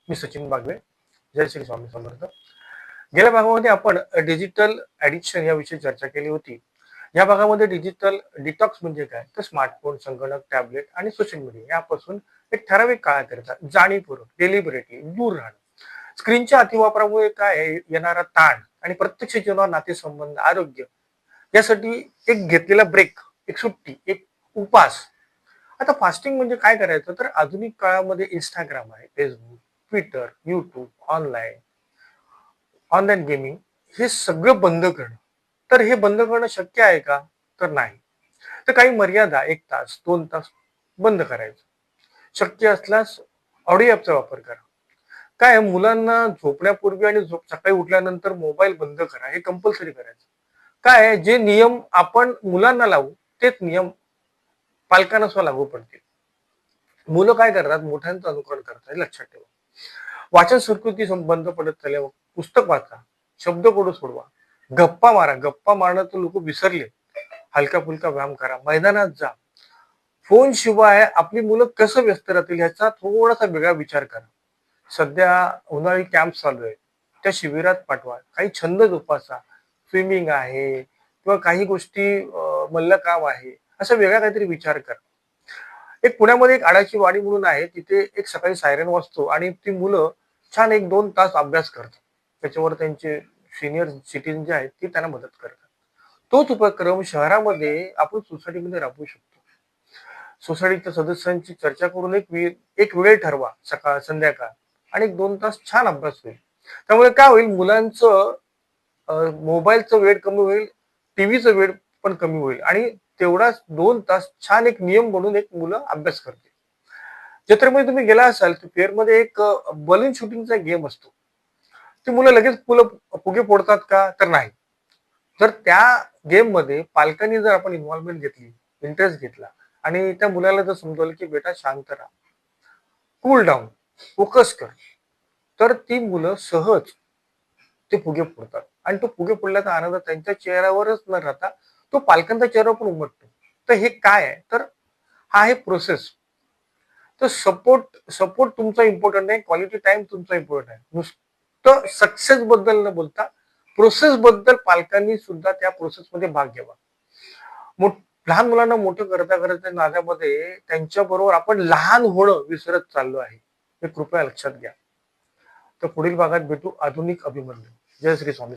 मी सचिन बागवे. जय श्री स्वामी समर्थ. गेल्या भागामध्ये आपण डिजिटल ॲडिक्शन याविषयी चर्चा केली होती. या भागामध्ये डिजिटल डिटॉक्स म्हणजे काय, तर स्मार्टफोन, संगणक, टॅबलेट आणि सोशल मीडिया यापासून एक ठराविक काळाकरिता जाणीवपूर्वक डेलिबरेटली दूर राहणं. स्क्रीनच्या अतिवापरामुळे काय आहे, येणारा ताण आणि प्रत्यक्ष जीवनावर नातेसंबंध, आरोग्य यासाठी एक घेतलेला ब्रेक, एक सुट्टी, एक उपास. आता फास्टिंग म्हणजे काय करायचं, तर आधुनिक काळामध्ये इंस्टाग्राम आहे, Facebook, Twitter, YouTube, online online gaming हे सगळं बंद करणं. तर हे बंद करणं शक्य आहे का? तर नाही. तर काही मर्यादा 1 तास 2 तास बंद करायचं. शक्य असल्यास ऑडिओ ॲपचा वापर करा. काय आहे, मुलांना झोपण्यापूर्वी आणि सकाळी उठल्यानंतर मोबाईल बंद करा, हे कंपल्सरी करायचं. काय आहे, जे नियम आपण मुलांना लावू तेच नियम पालकांना सुद्धा लागू पडतील. मुलं काय करतात, मोठ्यांचं अनुकरण करतात, हे लक्षात ठेवा. वाचन संस्कृती बंद पडत चालल्यावर पुस्तक वाचा, शब्दकोड सोडवा, गप्पा मारा. गप्पा मारणं तर लोक विसरले. हलका फुलका व्यायाम करा, मैदानात जा. फोन शिवाय आपली मुलं कसं व्यस्त राहतील ह्याचा थोडासा वेगळा विचार करा. सध्या उन्हाळी कॅम्प चालू आहे, त्या शिबिरात पाठवा. काही छंद जोपासा, स्विमिंग आहे किंवा काही गोष्टी मल्लखांब आहे, असं वेगळा काहीतरी विचार करा. एक पुण्यामध्ये एक आडाची वाडी म्हणून आहे, तिथे एक सकाळी सायरन वाजतो आणि ती मुलं छान 1-2 तास अभ्यास करतात. त्याच्यावर त्यांचे सिनियर सिटीजन जे आहेत ते त्यांना मदत करतात. तोच उपक्रम शहरामध्ये आपण सोसायटीमध्ये राबवू शकतो. सोसायटीच्या सदस्यांची चर्चा करून एक वेळ ठरवा, सकाळ संध्याकाळ, आणि 1-2 तास छान अभ्यास होईल. त्यामुळे काय होईल, मुलांचं मोबाईलचं वेळ कमी होईल, टीव्हीचं वेळ पण कमी होईल आणि तेवढाच 2 तास छान एक नियम बनून एक मुलं अभ्यास करतील. जत्रेमध्ये तुम्ही गेला असाल तर फेअरमध्ये एक बलून शूटिंगचा गेम असतो. ती मुलं लगेच फुगे फोडतात का? तर नाही. जर त्या गेम मध्ये पालकांनी जर आपण इन्व्हॉल्वमेंट घेतली, इंटरेस्ट घेतला आणि त्या मुलाला जर समजवलं की बेटा शांत राहा, कूल डाऊन, फोकस कर, तर ती मुलं सहज ते फुगे फोडतात आणि तो फुगे फोडल्याचा आनंद त्यांच्या चेहऱ्यावरच न राहता तो पालकांच्या चेहऱ्यावर पण उमटतो. तर हे काय आहे, तर हा आहे प्रोसेस. तर सपोर्ट सपोर्ट तुमचा इम्पॉर्टंट आहे, क्वालिटी टाइम तुमचा इम्पॉर्टंट आहे. नुसतं सक्सेस बद्दल न बोलता प्रोसेस बद्दल पालकांनी सुद्धा त्या प्रोसेस मध्ये भाग घ्यावा. लहान मुलांना मोठं करता करता नात्यामध्ये त्यांच्या बरोबर आपण लहान होणं विसरत चाललो आहे, हे कृपया लक्षात घ्या. तर पुढील भागात भेटू. आधुनिक अभिमन्यू. जय श्री स्वामी.